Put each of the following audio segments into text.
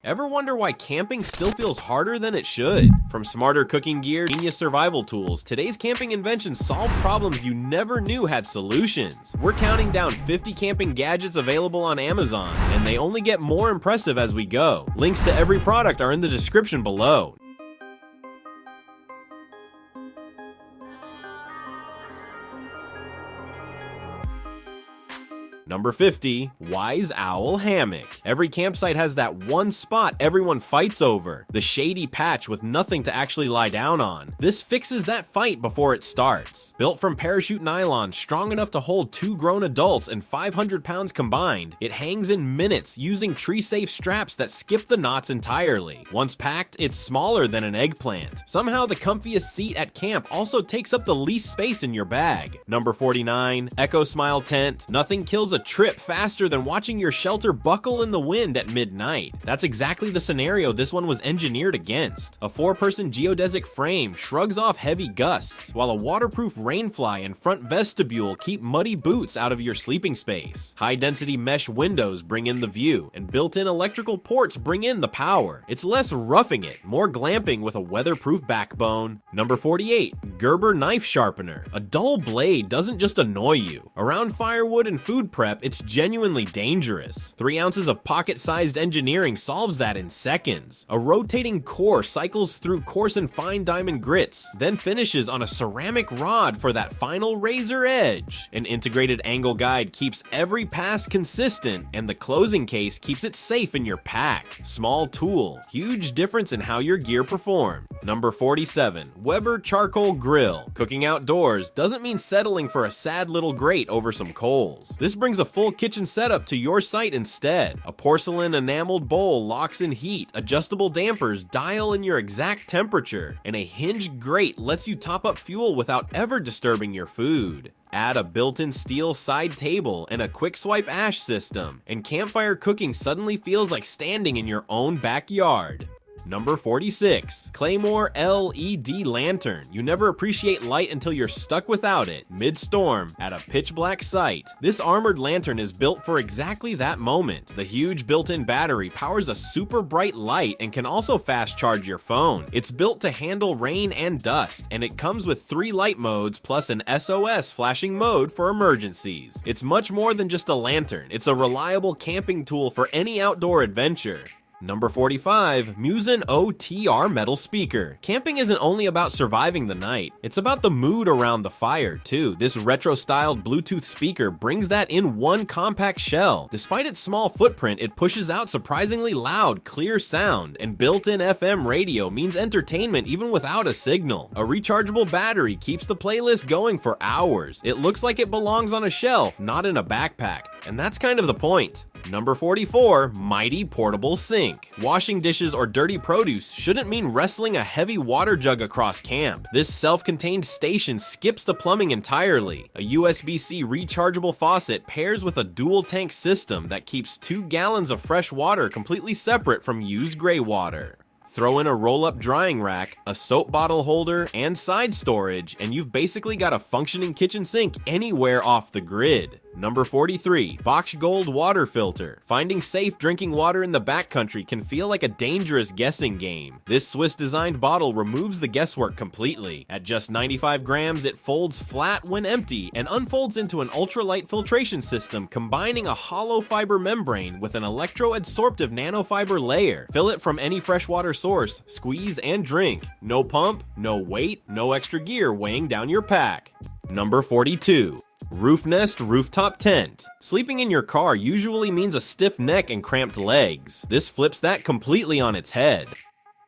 Ever wonder why camping still feels harder than it should? From smarter cooking gear to genius survival tools, today's camping inventions solve problems you never knew had solutions. We're counting down 50 camping gadgets available on Amazon, and they only get more impressive as we go. Links to every product are in the description below. Number 50, Wise Owl Hammock. Every campsite has that one spot everyone fights over, the shady patch with nothing to actually lie down on. This fixes that fight before it starts. Built from parachute nylon strong enough to hold 2 grown adults and 500 pounds combined, it hangs in minutes using tree-safe straps that skip the knots entirely. Once packed, it's smaller than an eggplant. Somehow the comfiest seat at camp also takes up the least space in your bag. Number 49, EchoSmile Tent. Nothing kills a trip faster than watching your shelter buckle in the wind at midnight. That's exactly the scenario this one was engineered against. A 4-person geodesic frame shrugs off heavy gusts, while a waterproof rainfly and front vestibule keep muddy boots out of your sleeping space. High-density mesh windows bring in the view, and built-in electrical ports bring in the power. It's less roughing it, more glamping with a weatherproof backbone. Number 48, Gerber Knife Sharpener. A dull blade doesn't just annoy you. Around firewood and food prep, it's genuinely dangerous. 3 ounces of pocket-sized engineering solves that in seconds. A rotating core cycles through coarse and fine diamond grits, then finishes on a ceramic rod for that final razor edge. An integrated angle guide keeps every pass consistent, and the closing case keeps it safe in your pack. Small tool, huge difference in how your gear performs. Number 47, Weber Charcoal Grill. Cooking outdoors doesn't mean settling for a sad little grate over some coals. This brings a full kitchen setup to your site instead. A porcelain enameled bowl locks in heat, adjustable dampers dial in your exact temperature, and a hinged grate lets you top up fuel without ever disturbing your food. Add a built-in steel side table and a quick swipe ash system, and campfire cooking suddenly feels like standing in your own backyard. Number 46, CLAYMORE LED Lantern. You never appreciate light until you're stuck without it, mid-storm, at a pitch-black site. This armored lantern is built for exactly that moment. The huge built-in battery powers a super bright light and can also fast-charge your phone. It's built to handle rain and dust, and it comes with 3 light modes plus an SOS flashing mode for emergencies. It's much more than just a lantern. It's a reliable camping tool for any outdoor adventure. Number 45, Muzen OTR Metal Speaker. Camping isn't only about surviving the night, it's about the mood around the fire too. This retro-styled Bluetooth speaker brings that in one compact shell. Despite its small footprint, it pushes out surprisingly loud, clear sound, and built-in FM radio means entertainment even without a signal. A rechargeable battery keeps the playlist going for hours. It looks like it belongs on a shelf, not in a backpack, and that's kind of the point. Number 44, Mighty Portable Sink. Washing dishes or dirty produce shouldn't mean wrestling a heavy water jug across camp. This self-contained station skips the plumbing entirely. A USB-C rechargeable faucet pairs with a dual tank system that keeps 2 gallons of fresh water completely separate from used gray water. Throw in a roll-up drying rack, a soap bottle holder, and side storage, and you've basically got a functioning kitchen sink anywhere off the grid. Number 43, Bachgold Water Filter. Finding safe drinking water in the backcountry can feel like a dangerous guessing game. This Swiss-designed bottle removes the guesswork completely. At just 95 grams, it folds flat when empty and unfolds into an ultralight filtration system combining a hollow fiber membrane with an electro-adsorptive nanofiber layer. Fill it from any freshwater source, squeeze and drink. No pump, no weight, no extra gear weighing down your pack. Number 42. Roofnest Rooftop Tent. Sleeping in your car usually means a stiff neck and cramped legs. This flips that completely on its head.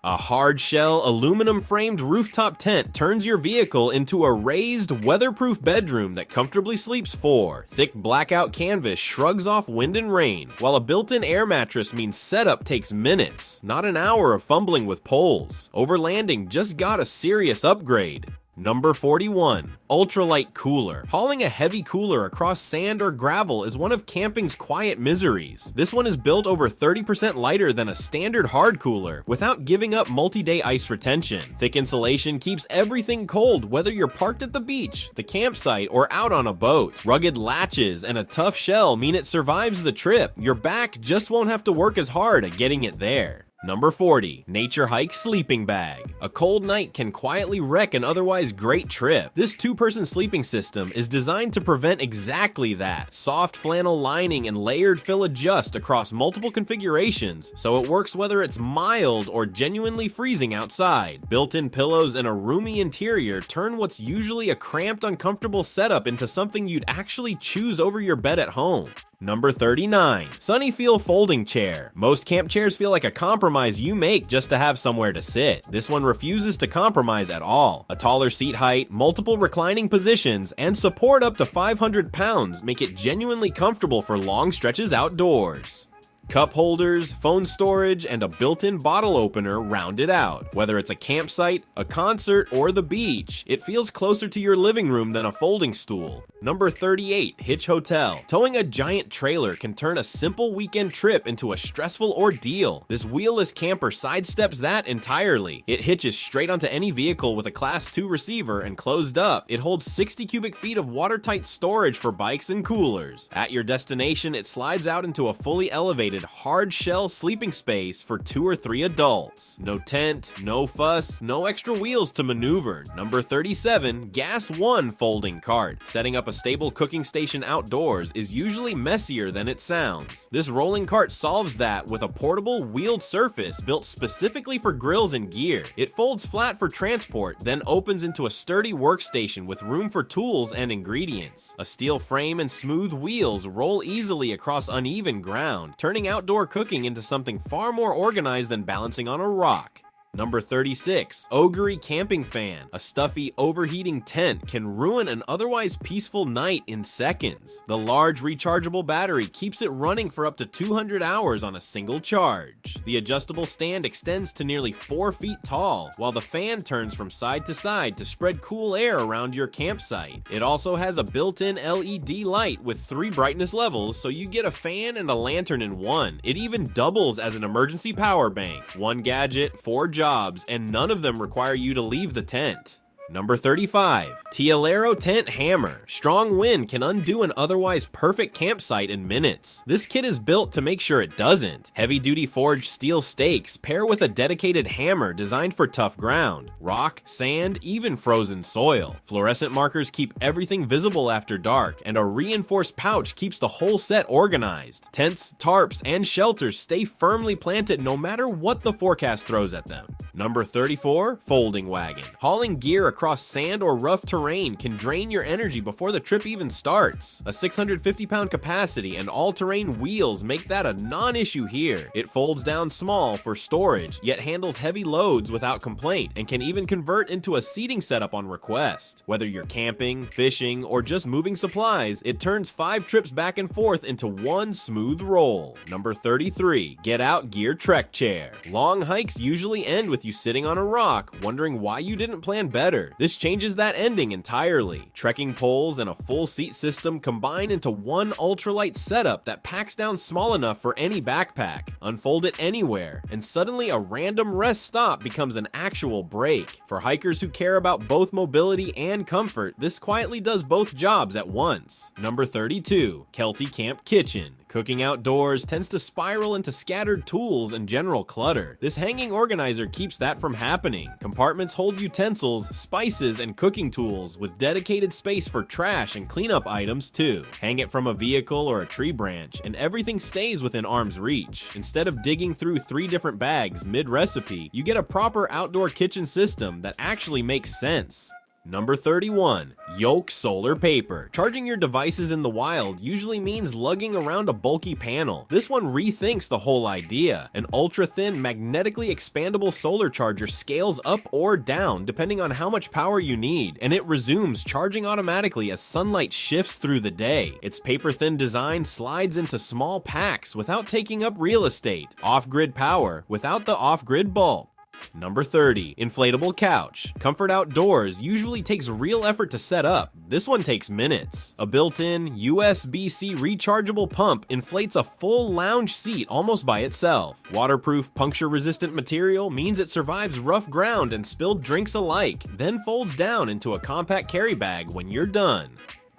A hard-shell, aluminum-framed rooftop tent turns your vehicle into a raised, weatherproof bedroom that comfortably sleeps 4. Thick blackout canvas shrugs off wind and rain, while a built-in air mattress means setup takes minutes, not an hour of fumbling with poles. Overlanding just got a serious upgrade. Number 41. Ultralight Cooler. Hauling a heavy cooler across sand or gravel is one of camping's quiet miseries. This one is built over 30% lighter than a standard hard cooler without giving up multi-day ice retention. Thick insulation keeps everything cold whether you're parked at the beach, the campsite, or out on a boat. Rugged latches and a tough shell mean it survives the trip. Your back just won't have to work as hard at getting it there. Number 40. Naturehike Sleeping Bag. A cold night can quietly wreck an otherwise great trip. This two-person sleeping system is designed to prevent exactly that. Soft flannel lining and layered fill adjust across multiple configurations, so it works whether it's mild or genuinely freezing outside. Built-in pillows and a roomy interior turn what's usually a cramped, uncomfortable setup into something you'd actually choose over your bed at home. Number 39. SunnyFeel Folding Chair. Most camp chairs feel like a compromise you make just to have somewhere to sit. This one refuses to compromise at all. A taller seat height, multiple reclining positions, and support up to 500 pounds make it genuinely comfortable for long stretches outdoors. Cup holders, phone storage, and a built-in bottle opener round it out. Whether it's a campsite, a concert, or the beach, it feels closer to your living room than a folding stool. Number 38. Hitch Hotel. Towing a giant trailer can turn a simple weekend trip into a stressful ordeal. This wheelless camper sidesteps that entirely. It hitches straight onto any vehicle with a Class 2 receiver and closed up. It holds 60 cubic feet of watertight storage for bikes and coolers. At your destination, it slides out into a fully elevated hard shell sleeping space for 2 or 3 adults. No tent, no fuss, no extra wheels to maneuver. Number 37. Gas 1 Folding Cart. Setting up a stable cooking station outdoors is usually messier than it sounds. This rolling cart solves that with a portable wheeled surface built specifically for grills and gear. It folds flat for transport, then opens into a sturdy workstation with room for tools and ingredients. A steel frame and smooth wheels roll easily across uneven ground, turning outdoor cooking into something far more organized than balancing on a rock. Number 36. OGERY Camping Fan. A stuffy, overheating tent can ruin an otherwise peaceful night in seconds. The large rechargeable battery keeps it running for up to 200 hours on a single charge. The adjustable stand extends to nearly 4 feet tall, while the fan turns from side to spread cool air around your campsite. It also has a built-in LED light with 3 brightness levels, so you get a fan and a lantern in one. It even doubles as an emergency power bank. 1 gadget, 4 jobs, and none of them require you to leave the tent. Number 35. Tialero Tent Hammer. Strong wind can undo an otherwise perfect campsite in minutes. This kit is built to make sure it doesn't. Heavy-duty forged steel stakes pair with a dedicated hammer designed for tough ground, rock, sand, even frozen soil. Fluorescent markers keep everything visible after dark, and a reinforced pouch keeps the whole set organized. Tents, tarps, and shelters stay firmly planted no matter what the forecast throws at them. Number 34. Folding Wagon. Hauling gear across sand or rough terrain can drain your energy before the trip even starts. A 650-pound capacity and all-terrain wheels make that a non-issue here. It folds down small for storage, yet handles heavy loads without complaint, and can even convert into a seating setup on request. Whether you're camping, fishing, or just moving supplies, it turns 5 trips back and forth into one smooth roll. Number 33. Out Gear TrekChair. Long hikes usually end with you sitting on a rock, wondering why you didn't plan better. This changes that ending entirely. Trekking poles and a full seat system combine into one ultralight setup that packs down small enough for any backpack. Unfold it anywhere, and suddenly a random rest stop becomes an actual break. For hikers who care about both mobility and comfort, this quietly does both jobs at once. Number 32. Kelty Camp Kitchen. Cooking outdoors tends to spiral into scattered tools and general clutter. This hanging organizer keeps that from happening. Compartments hold utensils, spices, and cooking tools, with dedicated space for trash and cleanup items too. Hang it from a vehicle or a tree branch, and everything stays within arm's reach. Instead of digging through 3 different bags mid-recipe, you get a proper outdoor kitchen system that actually makes sense. Number 31. Yoke Solar Paper. Charging your devices in the wild usually means lugging around a bulky panel. This one rethinks the whole idea. An ultra-thin, magnetically expandable solar charger scales up or down depending on how much power you need, and it resumes charging automatically as sunlight shifts through the day. Its paper-thin design slides into small packs without taking up real estate. Off-grid power without the off-grid bulb. Number 30. Inflatable Couch. Comfort outdoors usually takes real effort to set up. This one takes minutes. A built-in USB-C rechargeable pump inflates a full lounge seat almost by itself. Waterproof, puncture-resistant material means it survives rough ground and spilled drinks alike, then folds down into a compact carry bag when you're done.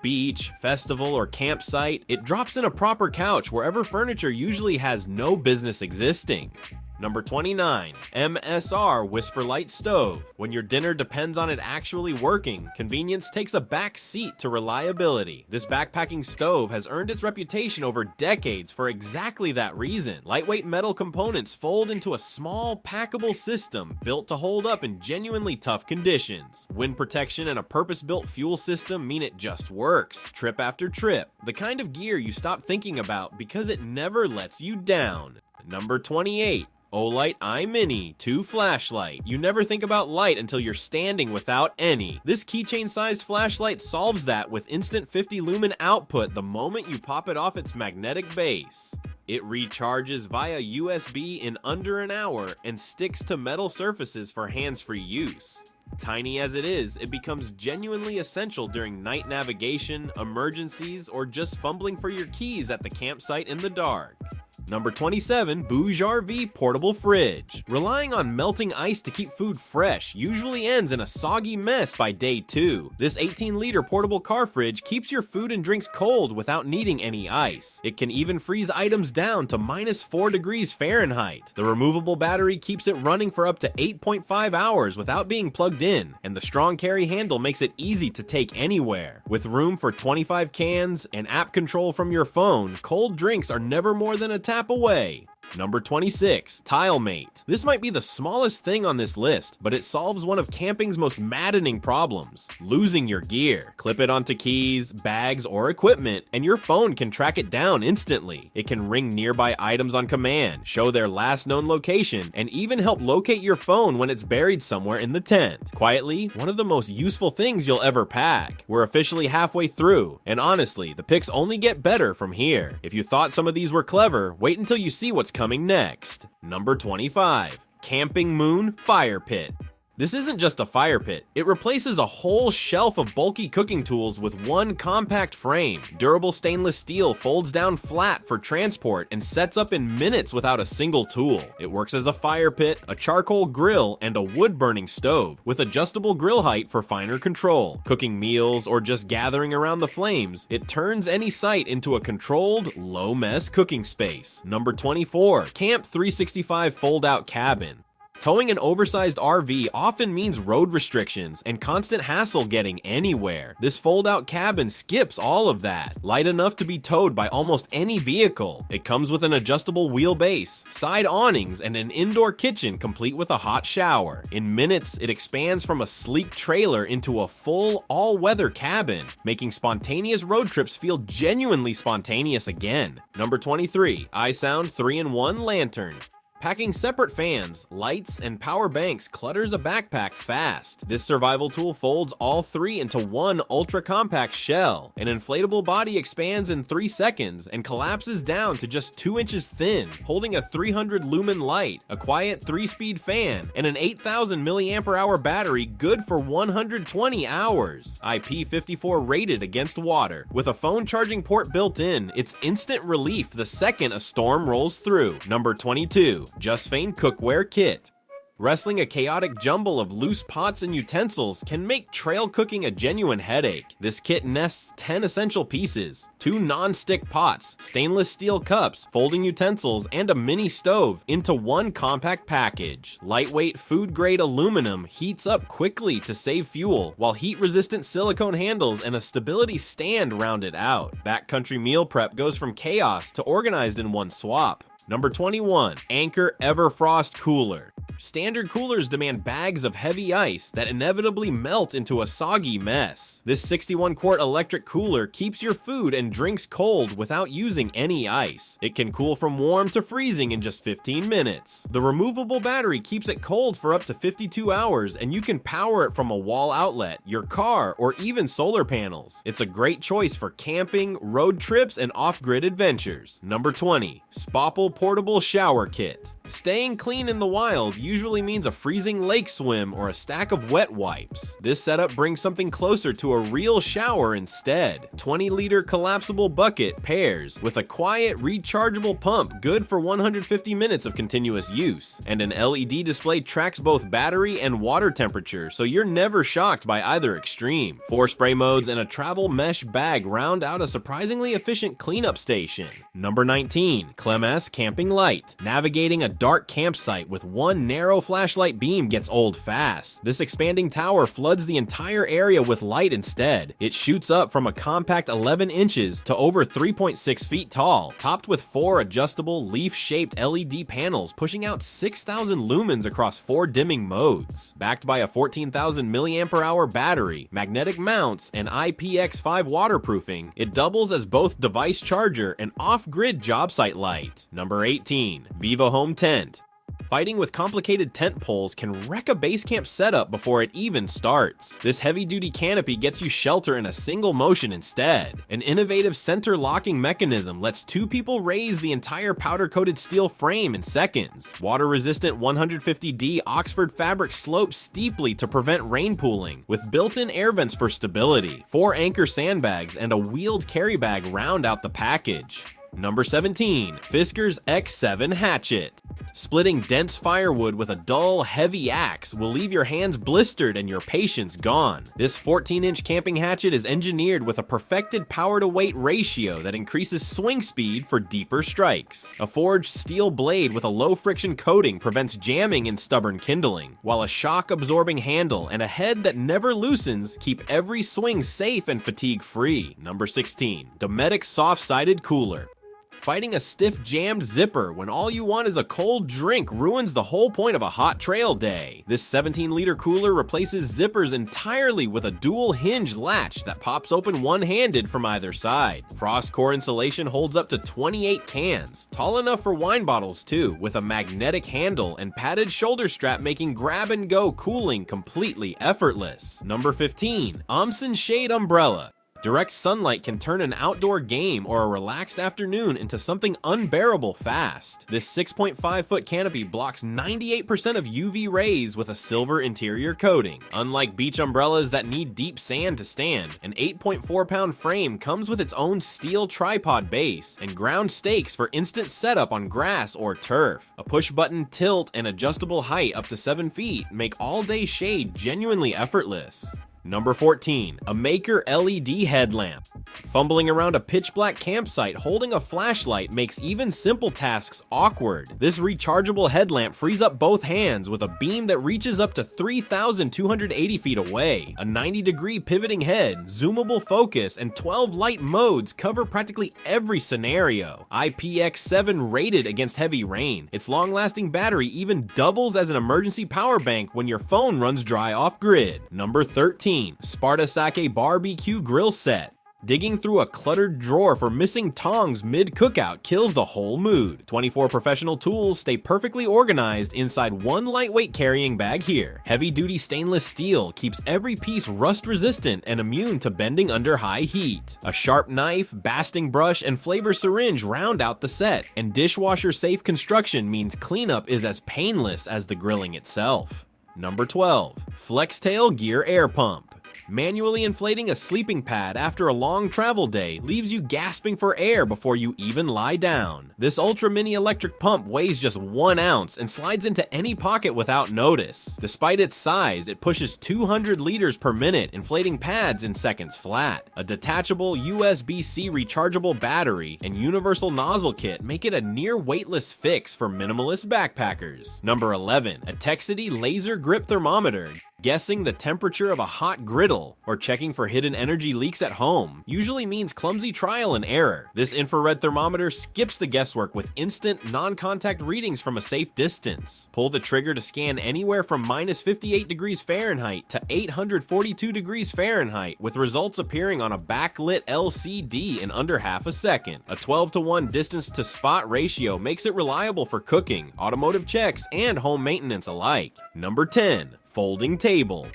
Beach, festival, or campsite, it drops in a proper couch wherever furniture usually has no business existing. Number 29. MSR WhisperLite Stove. When your dinner depends on it actually working, convenience takes a back seat to reliability. This backpacking stove has earned its reputation over decades for exactly that reason. Lightweight metal components fold into a small, packable system built to hold up in genuinely tough conditions. Wind protection and a purpose-built fuel system mean it just works, trip after trip. The kind of gear you stop thinking about because it never lets you down. Number 28. Olight iMini 2 Flashlight. You never think about light until you're standing without any. This keychain-sized flashlight solves that with instant 50 lumen output the moment you pop it off its magnetic base. It recharges via USB in under an hour and sticks to metal surfaces for hands-free use. Tiny as it is, it becomes genuinely essential during night navigation, emergencies, or just fumbling for your keys at the campsite in the dark. Number 27. Bouge RV Portable Fridge. Relying on melting ice to keep food fresh usually ends in a soggy mess by day 2. This 18-liter portable car fridge keeps your food and drinks cold without needing any ice. It can even freeze items down to -4 degrees Fahrenheit. The removable battery keeps it running for up to 8.5 hours without being plugged in, and the strong carry handle makes it easy to take anywhere. With room for 25 cans and app control from your phone, cold drinks are never more than a tap away. Number 26. TileMate. This might be the smallest thing on this list, but it solves one of camping's most maddening problems: losing your gear. Clip it onto keys, bags, or equipment, and your phone can track it down instantly. It can ring nearby items on command, show their last known location, and even help locate your phone when it's buried somewhere in the tent. Quietly, one of the most useful things you'll ever pack. We're officially halfway through, and honestly, the picks only get better from here. If you thought some of these were clever, wait until you see what's coming next. Number 25. CAMPINGMOON Fire Pit. This isn't just a fire pit, it replaces a whole shelf of bulky cooking tools with one compact frame. Durable stainless steel folds down flat for transport and sets up in minutes without a single tool. It works as a fire pit, a charcoal grill, and a wood-burning stove, with adjustable grill height for finer control. Cooking meals or just gathering around the flames, it turns any site into a controlled, low-mess cooking space. Number 24. Camp 365 Fold-Out Cabin. Towing an oversized RV often means road restrictions and constant hassle getting anywhere. This fold-out cabin skips all of that. Light enough to be towed by almost any vehicle. It comes with an adjustable wheelbase, side awnings, and an indoor kitchen complete with a hot shower. In minutes, it expands from a sleek trailer into a full, all-weather cabin, making spontaneous road trips feel genuinely spontaneous again. Number 23. iSound 3-in-1 Lantern. Packing separate fans, lights, and power banks clutters a backpack fast. This survival tool folds all three into one ultra-compact shell. An inflatable body expands in 3 seconds and collapses down to just 2 inches thin, holding a 300 lumen light, a quiet 3-speed fan, and an 8,000 mAh battery good for 120 hours. IP54 rated against water. With a phone charging port built in, it's instant relief the second a storm rolls through. Number 22. JusFane Cookware Kit. Wrestling a chaotic jumble of loose pots and utensils can make trail cooking a genuine headache. This kit nests 10 essential pieces: 2 non-stick pots, stainless steel cups, folding utensils, and a mini stove into one compact package. Lightweight food-grade aluminum heats up quickly to save fuel, while heat-resistant silicone handles and a stability stand round it out. Backcountry meal prep goes from chaos to organized in one swap. Number 21. AMAKER EverFrost Cooler. Standard coolers demand bags of heavy ice that inevitably melt into a soggy mess. This 61-quart electric cooler keeps your food and drinks cold without using any ice. It can cool from warm to freezing in just 15 minutes. The removable battery keeps it cold for up to 52 hours, and you can power it from a wall outlet, your car, or even solar panels. It's a great choice for camping, road trips, and off-grid adventures. Number 20. Spopple Portable Shower Kit. Staying clean in the wild usually means a freezing lake swim or a stack of wet wipes. This setup brings something closer to a real shower instead. 20-liter collapsible bucket pairs with a quiet rechargeable pump good for 150 minutes of continuous use, and an LED display tracks both battery and water temperature, so you're never shocked by either extreme. 4 spray modes and a travel mesh bag round out a surprisingly efficient cleanup station. Number 19, CLAYMORE Camping Light. Navigating a dark campsite with one narrow flashlight beam gets old fast. This expanding tower floods the entire area with light instead. It shoots up from a compact 11 inches to over 3.6 feet tall, topped with 4 adjustable leaf-shaped LED panels pushing out 6,000 lumens across 4 dimming modes. Backed by a 14,000 mAh battery, magnetic mounts, and IPX5 waterproofing, it doubles as both device charger and off-grid job site light. Number 18, VIVOHOME Tent. Fighting with complicated tent poles can wreck a base camp setup before it even starts. This heavy-duty canopy gets you shelter in a single motion instead. An innovative center locking mechanism lets 2 people raise the entire powder-coated steel frame in seconds. Water-resistant 150D Oxford fabric slopes steeply to prevent rain pooling, with built-in air vents for stability. 4 anchor sandbags and a wheeled carry bag round out the package. Number 17, Fiskars X7 Hatchet. Splitting dense firewood with a dull, heavy axe will leave your hands blistered and your patience gone. This 14-inch camping hatchet is engineered with a perfected power-to-weight ratio that increases swing speed for deeper strikes. A forged steel blade with a low-friction coating prevents jamming in stubborn kindling, while a shock-absorbing handle and a head that never loosens keep every swing safe and fatigue-free. Number 16, Dometic Soft-Sided Cooler. Fighting a stiff jammed zipper when all you want is a cold drink ruins the whole point of a hot trail day. This 17-liter cooler replaces zippers entirely with a dual hinge latch that pops open one-handed from either side. Frost core insulation holds up to 28 cans, tall enough for wine bottles too, with a magnetic handle and padded shoulder strap making grab-and-go cooling completely effortless. Number 15, Omson Shade Umbrella. Direct sunlight can turn an outdoor game or a relaxed afternoon into something unbearable fast. This 6.5-foot canopy blocks 98% of UV rays with a silver interior coating. Unlike beach umbrellas that need deep sand to stand, an 8.4-pound frame comes with its own steel tripod base and ground stakes for instant setup on grass or turf. A push-button tilt and adjustable height up to 7 feet make all-day shade genuinely effortless. Number 14, AMAKER LED Headlamp. Fumbling around a pitch-black campsite holding a flashlight makes even simple tasks awkward. This rechargeable headlamp frees up both hands with a beam that reaches up to 3,280 feet away. A 90-degree pivoting head, zoomable focus, and 12 light modes cover practically every scenario. IPX7 rated against heavy rain. Its long-lasting battery even doubles as an emergency power bank when your phone runs dry off-grid. Number 13, SpartaSake BBQ Grill Set. Digging through a cluttered drawer for missing tongs mid-cookout kills the whole mood. 24 professional tools stay perfectly organized inside one lightweight carrying bag here. Heavy-duty stainless steel keeps every piece rust-resistant and immune to bending under high heat. A sharp knife, basting brush, and flavor syringe round out the set, and dishwasher-safe construction means cleanup is as painless as the grilling itself. Number 12, FLEXTAILGEAR Air Pump. Manually inflating a sleeping pad after a long travel day leaves you gasping for air before you even lie down. This ultra mini electric pump weighs just 1 ounce and slides into any pocket without notice. Despite its size, it pushes 200 liters per minute, inflating pads in seconds flat. A detachable USB-C rechargeable battery and universal nozzle kit make it a near weightless fix for minimalist backpackers. Number 11, Etekcity Laser Grip Thermometer. Guessing the temperature of a hot griddle or checking for hidden energy leaks at home usually means clumsy trial and error. This infrared thermometer skips the guesswork with instant, non-contact readings from a safe distance. Pull the trigger to scan anywhere from -58 degrees Fahrenheit to 842 degrees Fahrenheit, with results appearing on a backlit LCD in under half a second. A 12-to-1 distance to spot ratio makes it reliable for cooking, automotive checks, and home maintenance alike. Number 10, folding table.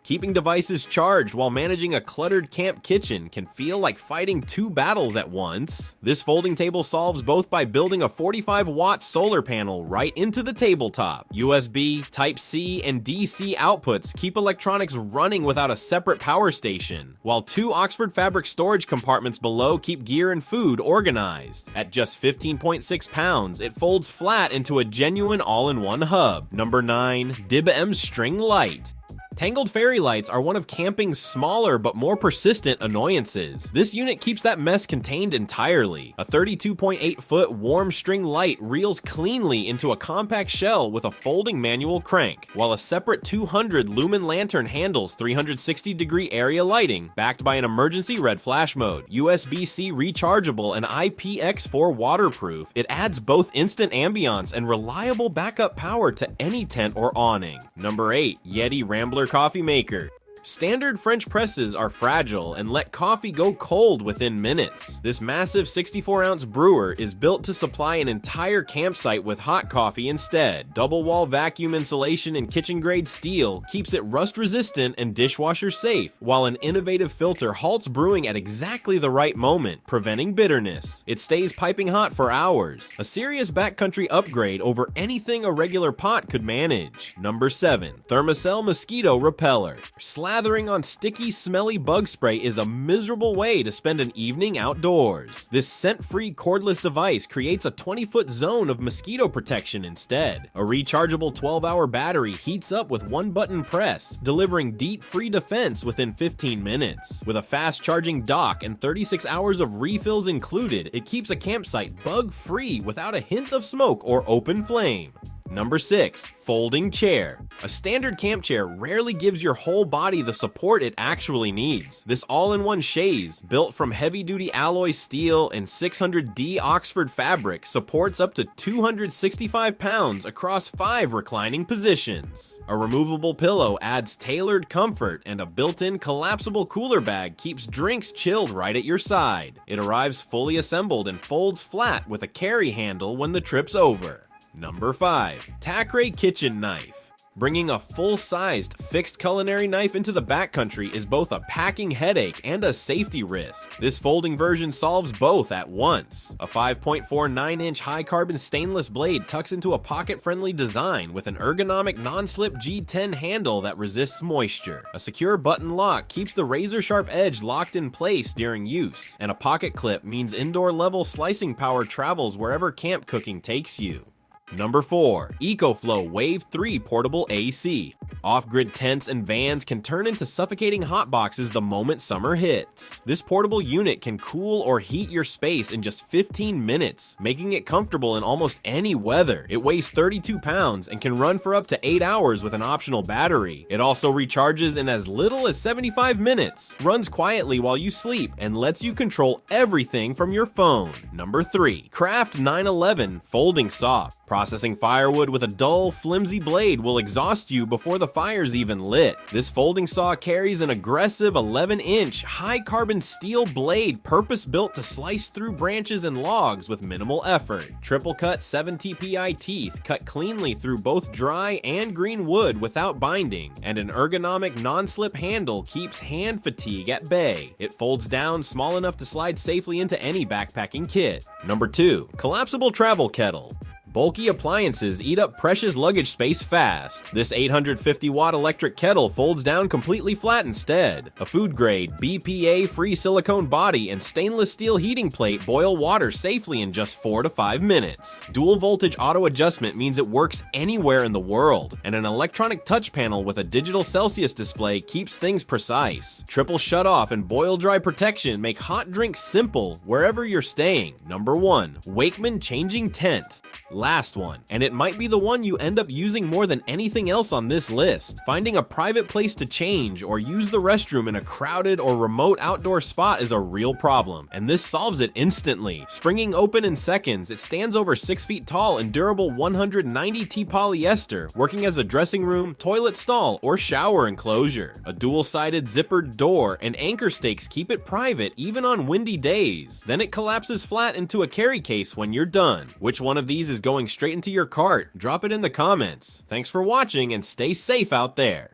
Keeping devices charged while managing a cluttered camp kitchen can feel like fighting two battles at once. This folding table solves both by building a 45-watt solar panel right into the tabletop. USB, Type-C, and DC outputs keep electronics running without a separate power station, while two Oxford fabric storage compartments below keep gear and food organized. At just 15.6 pounds, it folds flat into a genuine all-in-one hub. Number 9. DIB-M String Light. Tangled fairy lights are one of camping's smaller but more persistent annoyances. This unit keeps that mess contained entirely. A 32.8-foot warm string light reels cleanly into a compact shell with a folding manual crank, while a separate 200 lumen lantern handles 360-degree area lighting, backed by an emergency red flash mode. USB-C rechargeable and IPX4 waterproof, it adds both instant ambiance and reliable backup power to any tent or awning. Number 8. Yeti Rambler Coffee Maker. Standard French presses are fragile and let coffee go cold within minutes. This massive 64-ounce brewer is built to supply an entire campsite with hot coffee instead. Double wall vacuum insulation and kitchen-grade steel keeps it rust-resistant and dishwasher safe, while an innovative filter halts brewing at exactly the right moment, preventing bitterness. It stays piping hot for hours. A serious backcountry upgrade over anything a regular pot could manage. Number 7. Thermacell Mosquito Repeller. Slathering on sticky, smelly bug spray is a miserable way to spend an evening outdoors. This scent-free cordless device creates a 20-foot zone of mosquito protection instead. A rechargeable 12-hour battery heats up with one button press, delivering DEET-free defense within 15 minutes. With a fast-charging dock and 36 hours of refills included, it keeps a campsite bug-free without a hint of smoke or open flame. Number 6. Folding Chair. A standard camp chair rarely gives your whole body the support it actually needs. This all-in-one chaise, built from heavy-duty alloy steel and 600D Oxford fabric, supports up to 265 pounds across 5 reclining positions. A removable pillow adds tailored comfort, and a built-in collapsible cooler bag keeps drinks chilled right at your side. It arrives fully assembled and folds flat with a carry handle when the trip's over. Number 5. Tacray Kitchen Knife. Bringing a full-sized fixed culinary knife into the backcountry is both a packing headache and a safety risk. This folding version solves both at once. A 5.49-inch high-carbon stainless blade tucks into a pocket-friendly design with an ergonomic non-slip G10 handle that resists moisture. A secure button lock keeps the razor-sharp edge locked in place during use, and a pocket clip means indoor-level slicing power travels wherever camp cooking takes you. Number 4. EcoFlow Wave 3 Portable AC. Off-grid tents and vans can turn into suffocating hotboxes the moment summer hits. This portable unit can cool or heat your space in just 15 minutes, making it comfortable in almost any weather. It weighs 32 pounds and can run for up to 8 hours with an optional battery. It also recharges in as little as 75 minutes, runs quietly while you sleep, and lets you control everything from your phone. Number 3. Craft911 Folding Saw. Processing firewood with a dull, flimsy blade will exhaust you before the fire's even lit. This folding saw carries an aggressive 11-inch high-carbon steel blade purpose-built to slice through branches and logs with minimal effort. Triple-cut 7 TPI teeth cut cleanly through both dry and green wood without binding, and an ergonomic non-slip handle keeps hand fatigue at bay. It folds down small enough to slide safely into any backpacking kit. Number 2. Collapsible Travel Kettle. Bulky appliances eat up precious luggage space fast. This 850-watt electric kettle folds down completely flat instead. A food-grade, BPA-free silicone body and stainless steel heating plate boil water safely in just 4 to 5 minutes. Dual-voltage auto adjustment means it works anywhere in the world, and an electronic touch panel with a digital Celsius display keeps things precise. Triple shut-off and boil-dry protection make hot drinks simple wherever you're staying. Number 1. Wakeman Changing Tent. Last one, and it might be the one you end up using more than anything else on this list. Finding a private place to change or use the restroom in a crowded or remote outdoor spot is a real problem, and this solves it instantly. Springing open in seconds, it stands over 6 feet tall in durable 190T polyester, working as a dressing room, toilet stall, or shower enclosure. A dual-sided zippered door and anchor stakes keep it private even on windy days. Then it collapses flat into a carry case when you're done. Which one of these is going straight into your cart? Drop it in the comments. Thanks for watching and stay safe out there.